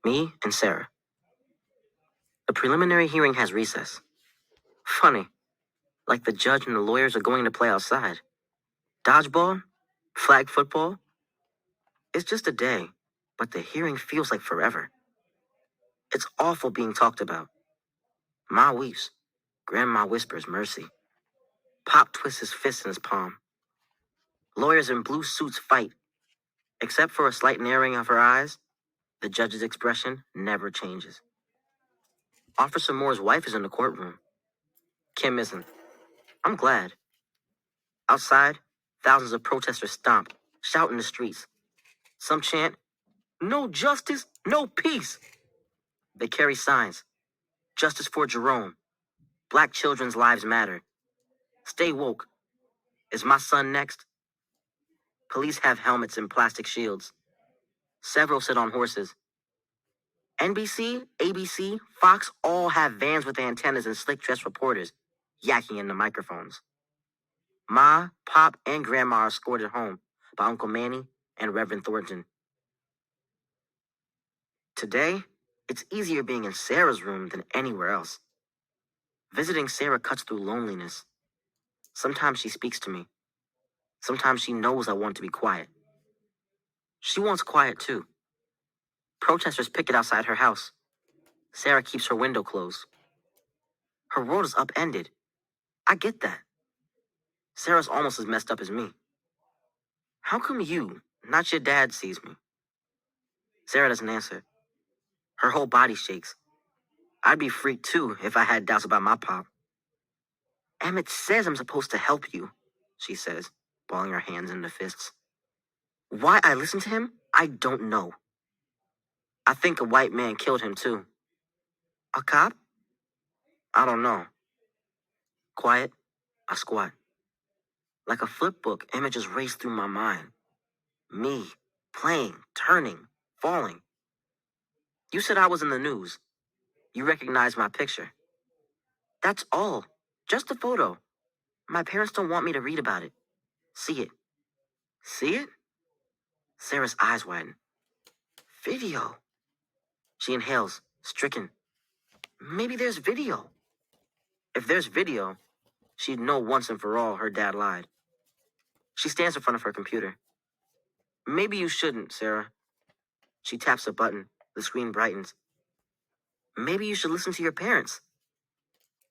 Me and Sarah. The preliminary hearing has recess. Funny, like the judge and the lawyers are going to play outside. Dodgeball? Flag football? It's just a day, but the hearing feels like forever. It's awful being talked about. Ma weeps. Grandma whispers mercy. Pop twists his fist in his palm. Lawyers in blue suits fight. Except for a slight narrowing of her eyes, the judge's expression never changes. Officer Moore's wife is in the courtroom. Kim isn't. I'm glad. Outside, thousands of protesters stomp, shout in the streets. Some chant, "No justice, no peace." They carry signs. Justice for Jerome. Black children's lives matter. Stay woke. Is my son next? Police have helmets and plastic shields. Several sit on horses. NBC, ABC, Fox all have vans with antennas and slick-dressed reporters yakking in the microphones. Ma, Pop, and Grandma are escorted home by Uncle Manny and Reverend Thornton. Today, it's easier being in Sarah's room than anywhere else. Visiting Sarah cuts through loneliness. Sometimes she speaks to me. Sometimes she knows I want to be quiet. She wants quiet too. Protesters picket outside her house. Sarah keeps her window closed. Her world is upended. I get that. Sarah's almost as messed up as me. How come you, not your dad, sees me? Sarah doesn't answer. Her whole body shakes. I'd be freaked too if I had doubts about my pop. Emmett says I'm supposed to help you, she says, balling her hands into fists. Why I listen to him, I don't know. I think a white man killed him too. A cop? I don't know. Quiet, I squat. Like a flip book, images race through my mind. Me, playing, turning, falling. You said I was in the news. You recognized my picture. That's all. Just a photo. My parents don't want me to read about it. See it. See it? Sarah's eyes widen. Video. She inhales, stricken. Maybe there's video. If there's video, she'd know once and for all her dad lied. She stands in front of her computer. Maybe you shouldn't, Sarah. She taps a button. The screen brightens. Maybe you should listen to your parents.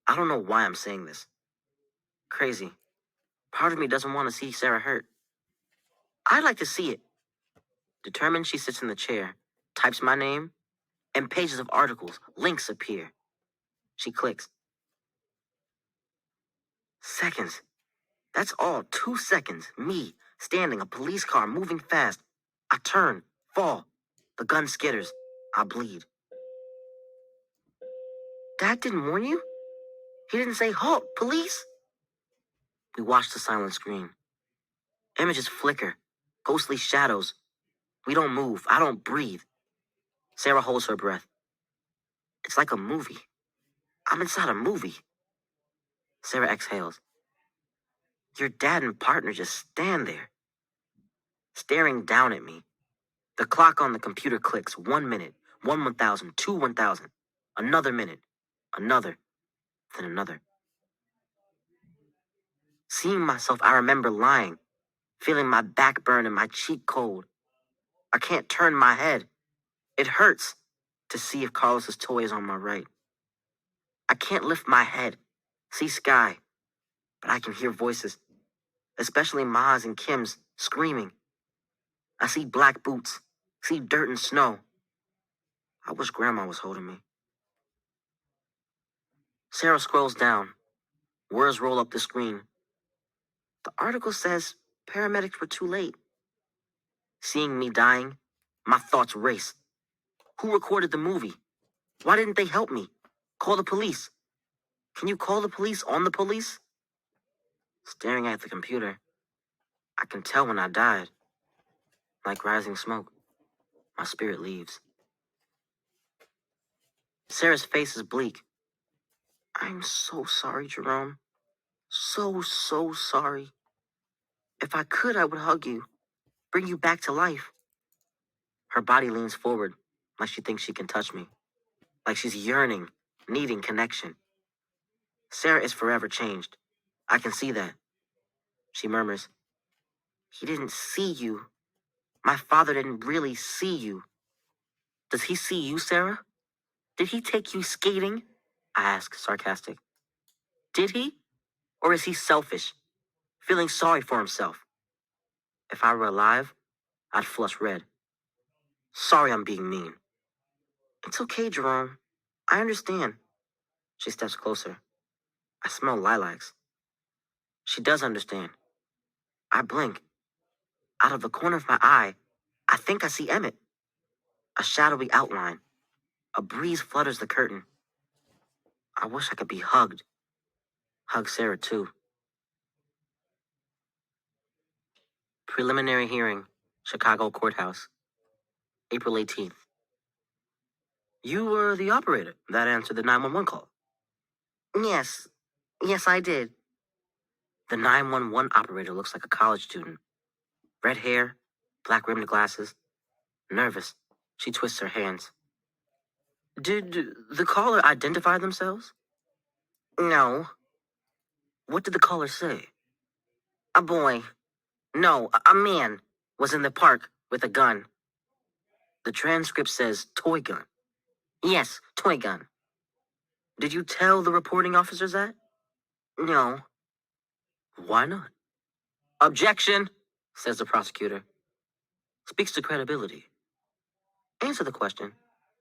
I don't know why I'm saying this. Crazy. Part of me doesn't want to see Sarah hurt. I'd like to see it. Determined, she sits in the chair, types my name, and pages of articles, links appear. She clicks. Seconds. That's all. 2 seconds. Me, standing, a police car moving fast. I turn, fall. The gun skitters. I bleed. Dad didn't warn you? He didn't say, halt, police? We watch the silent screen. Images flicker. Ghostly shadows. We don't move. I don't breathe. Sarah holds her breath. It's like a movie. I'm inside a movie. Sarah exhales. Your dad and partner just stand there, staring down at me. The clock on the computer clicks. 1 minute, 1,000, 1,000. Another minute, another, then another. Seeing myself, I remember lying, feeling my back burn and my cheek cold. I can't turn my head. It hurts to see if Carlos's toy is on my right. I can't lift my head, see sky, but I can hear voices, especially Ma's and Kim's, screaming. I see black boots, see dirt and snow. I wish Grandma was holding me. Sarah scrolls down. Words roll up the screen. The article says paramedics were too late. Seeing me dying, my thoughts race. Who recorded the movie? Why didn't they help me? Call the police. Can you call the police on the police? Staring at the computer, I can tell when I died. Like rising smoke, my spirit leaves. Sarah's face is bleak. I'm so sorry, Jerome. So sorry. If I could, I would hug you, bring you back to life. Her body leans forward, like she thinks she can touch me, like she's yearning, needing connection. Sarah is forever changed. I can see that. She murmurs, "He didn't see you. My father didn't really see you." "Does he see you, Sarah? Did he take you skating?" I ask, sarcastic. "Did he? Or is he selfish, feeling sorry for himself?" If I were alive, I'd flush red. "Sorry I'm being mean." "It's okay, Jerome. I understand." She steps closer. I smell lilacs. She does understand. I blink. Out of the corner of my eye, I think I see Emmett. A shadowy outline. A breeze flutters the curtain. I wish I could be hugged. Hug Sarah, too. Preliminary hearing, Chicago Courthouse, April 18th. "You were the operator that answered the 911 call?" "Yes. Yes, I did." The 911 operator looks like a college student. Red hair, black rimmed glasses. Nervous, she twists her hands. "Did the caller identify themselves?" "No." "What did the caller say?" "A boy. No, a man was in the park with a gun." The transcript says toy gun. "Yes, toy gun." "Did you tell the reporting officers that?" "No." "Why not?" "Objection," says the prosecutor. "Speaks to credibility." "Answer the question,"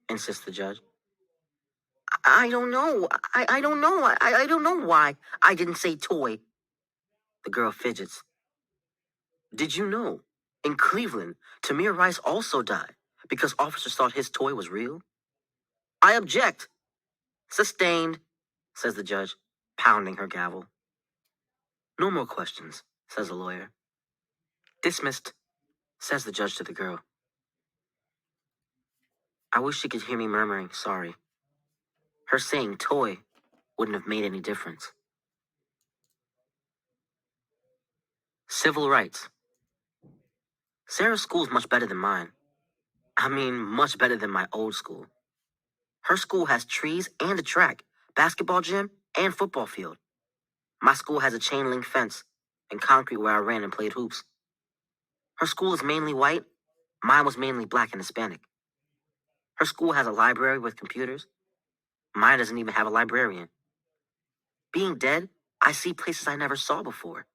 insists the judge. I don't know. I don't know. I don't know why I didn't say toy." The girl fidgets. "Did you know? In Cleveland, Tamir Rice also died because officers thought his toy was real." "I object." "Sustained," says the judge, pounding her gavel. "No more questions," says the lawyer. "Dismissed," says the judge to the girl. I wish she could hear me murmuring sorry. Her saying toy wouldn't have made any difference. Civil rights. Sarah's school's much better than mine. I mean, much better than my old school. Her school has trees and a track, basketball gym, and football field. My school has a chain link fence and concrete where I ran and played hoops. Her school is mainly white. Mine was mainly black and Hispanic. Her school has a library with computers. Mine doesn't even have a librarian. Being dead, I see places I never saw before.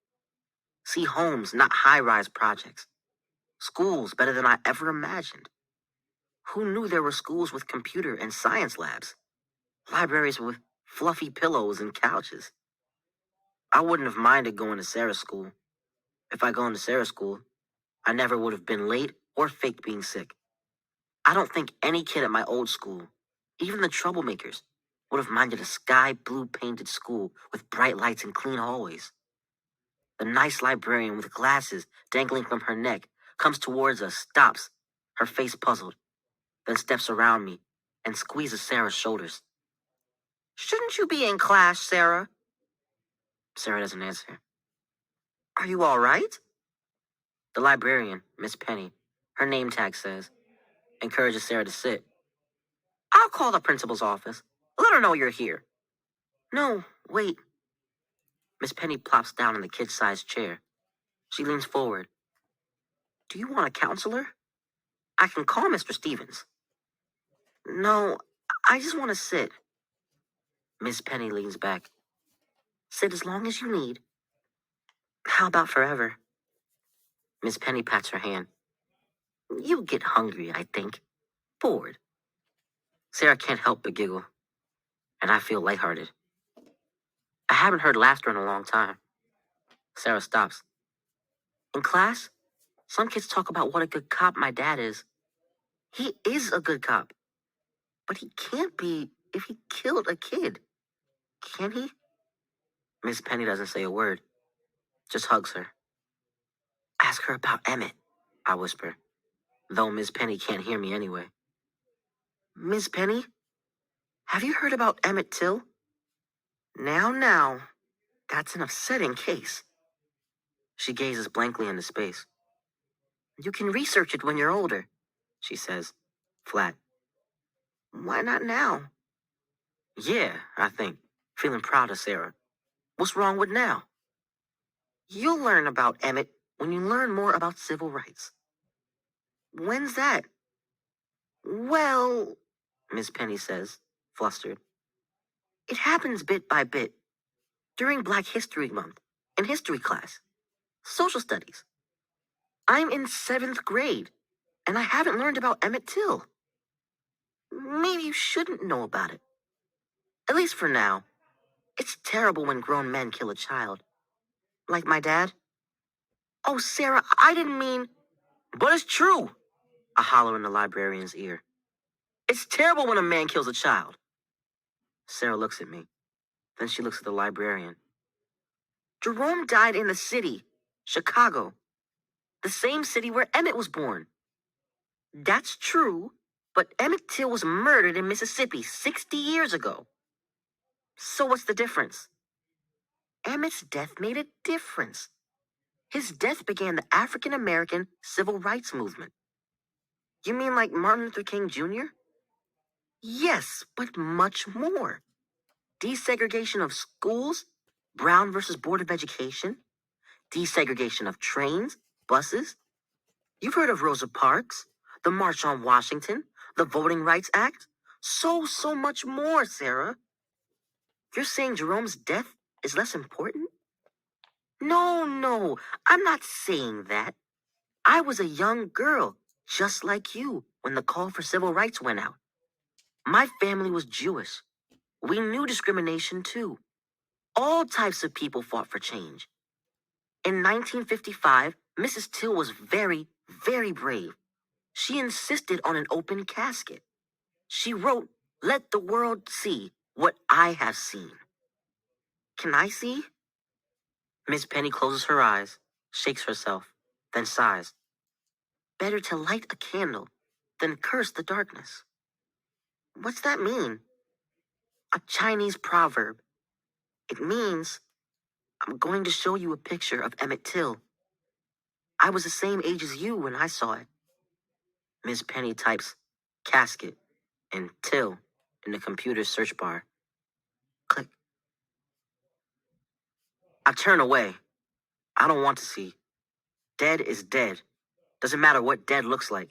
See homes, not high-rise projects. Schools better than I ever imagined. Who knew there were schools with computer and science labs? Libraries with fluffy pillows and couches. I wouldn't have minded going to Sarah's school. If I'd gone to Sarah's school, I never would have been late or faked being sick. I don't think any kid at my old school, even the troublemakers, would have minded a sky blue painted school with bright lights and clean hallways. The nice librarian with glasses dangling from her neck comes towards us, stops, her face puzzled, then steps around me and squeezes Sarah's shoulders. "Shouldn't you be in class, Sarah?" Sarah doesn't answer. "Are you all right?" The librarian, Miss Penny, her name tag says, encourages Sarah to sit. "I'll call the principal's office. Let her know you're here." "No, wait." Miss Penny plops down in the kid-sized chair. She leans forward. "Do you want a counselor? I can call Mr. Stevens." "No, I just want to sit." Miss Penny leans back. "Sit as long as you need." "How about forever?" Miss Penny pats her hand. "You get hungry, I think. Bored." Sarah can't help but giggle, and I feel lighthearted. I haven't heard laughter in a long time. Sarah stops. "In class, some kids talk about what a good cop my dad is. He is a good cop, but he can't be if he killed a kid. Can he?" Miss Penny doesn't say a word, just hugs her. "Ask her about Emmett," I whisper, though Miss Penny can't hear me anyway. "Miss Penny, have you heard about Emmett Till?" Now, that's an upsetting case." She gazes blankly into space. "You can research it when you're older," she says, flat. Why not now? Yeah, I think. Feeling proud of Sarah. What's wrong with now? You'll learn about Emmett when you learn more about civil rights. When's that? Well, Miss Penny says, flustered. It happens bit by bit. During Black History Month, in history class, social studies. I'm in 7th grade, and I haven't learned about Emmett Till. Maybe you shouldn't know about it. At least for now. It's terrible when grown men kill a child. Like my dad. Oh, Sarah, I didn't mean... But it's true, I holler in the librarian's ear. It's terrible when a man kills a child. Sarah looks at me. Then she looks at the librarian. Jerome died in the city, Chicago. The same city where Emmett was born. That's true, but Emmett Till was murdered in Mississippi 60 years ago. So what's the difference? Emmett's death made a difference. His death began the African American civil rights movement. You mean like Martin Luther King Jr.? Yes, but much more. Desegregation of schools, Brown versus Board of Education, desegregation of trains, buses. You've heard of Rosa Parks, the March on Washington, the Voting Rights Act. So much more, Sarah. You're saying Jerome's death is less important? No, I'm not saying that. I was a young girl, just like you, when the call for civil rights went out. My family was Jewish. We knew discrimination too. All types of people fought for change. In 1955, Mrs. Till was very, very brave. She insisted on an open casket. She wrote, "Let the world see what I have seen." Can I see? Miss Penny closes her eyes, shakes herself, then sighs. Better to light a candle than curse the darkness. What's that mean? A Chinese proverb. It means, I'm going to show you a picture of Emmett Till. I was the same age as you when I saw it. Miss Penny types casket and Till in the computer's search bar. Click. I turn away. I don't want to see. Dead is dead. Doesn't matter what dead looks like.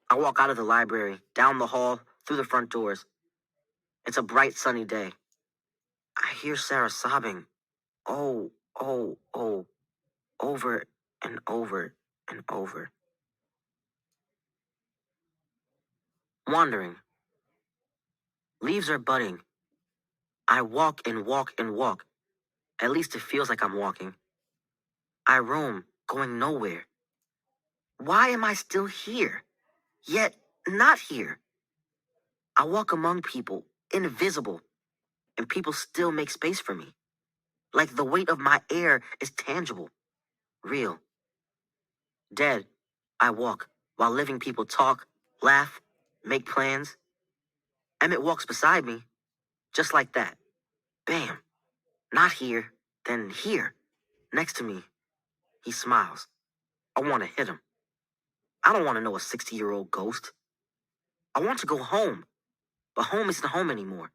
I walk out of the library, down the hall, through the front doors. It's a bright, sunny day. I hear Sarah sobbing. Oh, over and over and over. Wandering. Leaves are budding. I walk and walk and walk. At least it feels like I'm walking. I roam, going nowhere. Why am I still here? Yet not here. I walk among people, invisible, and people still make space for me. Like the weight of my air is tangible, real. Dead, I walk, while living people talk, laugh, make plans. Emmett walks beside me, just like that. Bam. Not here, then here, next to me. He smiles. I want to hit him. I don't want to know a 60-year-old ghost. I want to go home, but home isn't home anymore.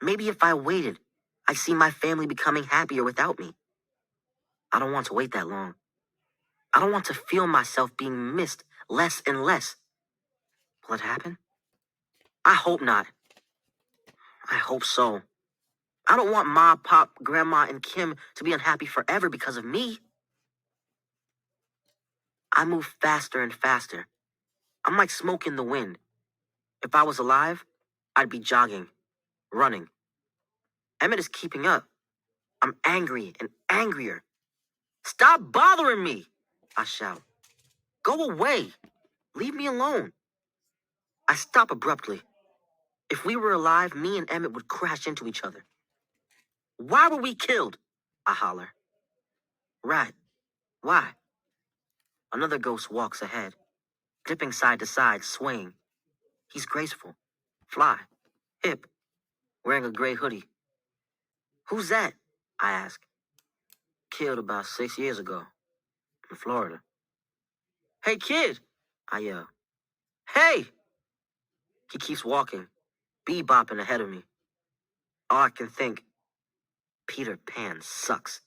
Maybe if I waited, I'd see my family becoming happier without me. I don't want to wait that long. I don't want to feel myself being missed less and less. Will it happen? I hope not. I hope so. I don't want Ma, Pop, Grandma, and Kim to be unhappy forever because of me. I move faster and faster. I'm like smoke in the wind. If I was alive, I'd be jogging, running. Emmett is keeping up. I'm angry and angrier. Stop bothering me, I shout. Go away. Leave me alone. I stop abruptly. If we were alive, me and Emmett would crash into each other. Why were we killed? I holler. Right. Why? Another ghost walks ahead, dipping side to side, swaying. He's graceful, fly, hip, wearing a gray hoodie. Who's that? I ask. Killed about 6 years ago, in Florida. Hey, kid, I yell. Hey! He keeps walking, bebopping ahead of me. All I can think, Peter Pan sucks.